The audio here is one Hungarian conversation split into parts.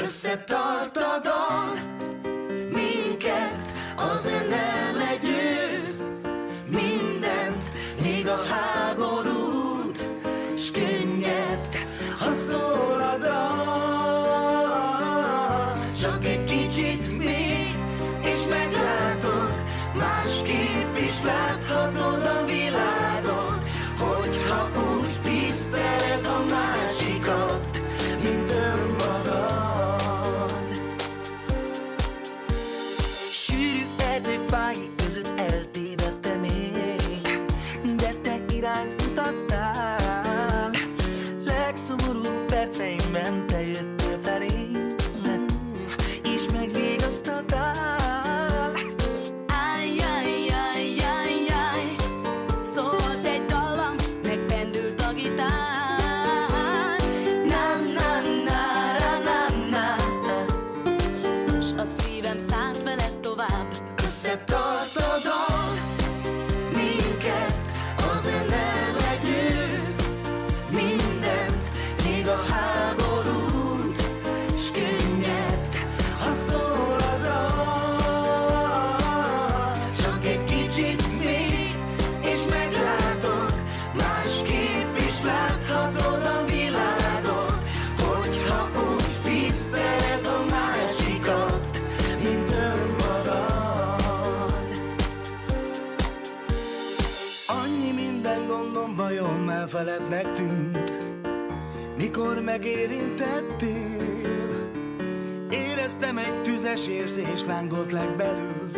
Összetart a dal, minket a zene legyőz, mindent, még a háborút, s könnyed, ha szól a dal. Csak egy kicsit még, és meglátod, másképp is láthatod a világot, hogyha úgy tiszteled a másikat, mint önmagad. Sűrű erdőfáj között eltévedtem én, de te irányt mutattál. Legszomorúbb perceimben te jöttél felém, és megvigasztaltál. Áj, szólt egy dallam, megpendült a gitár. Na, s a szívem szállt veled tovább. Összetart a dal, minket a zene legyőz, mindent, még a háborút, s könnyed, ha szól a dal. Csak egy kicsit még, és meglátod, másképp is láthatod a világot, hogyha úgy tiszteled a másikat, mint önmagad. Annyi minden gondom, bajom elfelednek tűnt, mikor megérintettél. Éreztem egy tüzes érzés lángolt legbelül,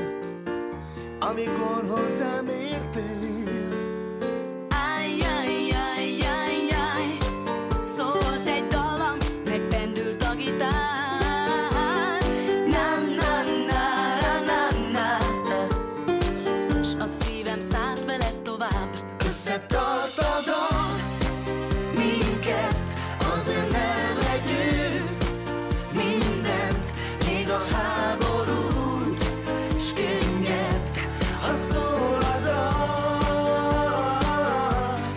amikor hozzám értél. Áj, szólt egy dallam, megpendült a gitár. Na, s a szívem szállt veled tovább. Összetart a dal, minket a zene legyőz, mindent, még a háborút, s könnyed, ha szól a dal.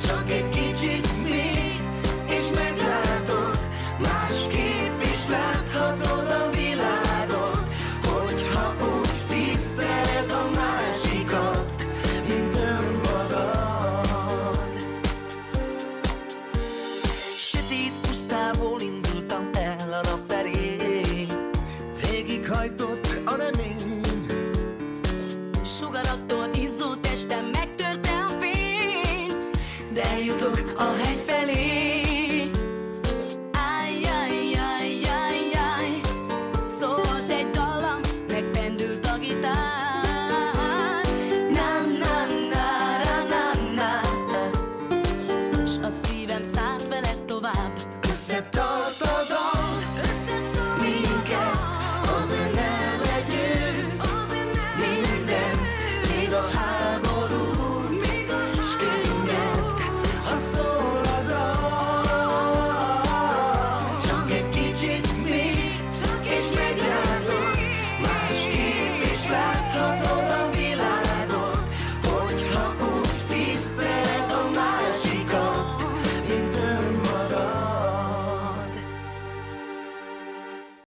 Csak egy kicsit még, és meglátod, másképp is láthatod a világot, hogyha úgy tiszteled a másikat, mint önmagad. Sötét pusztából indultam el a nap felé, végighajtott a remény. Sugarattól izzó testem megtörte a fény, De eljutok a hegy felé. áj, szólt egy dallam, megpendült a gitár. Na, s a szívem szállt veled tovább. Összetart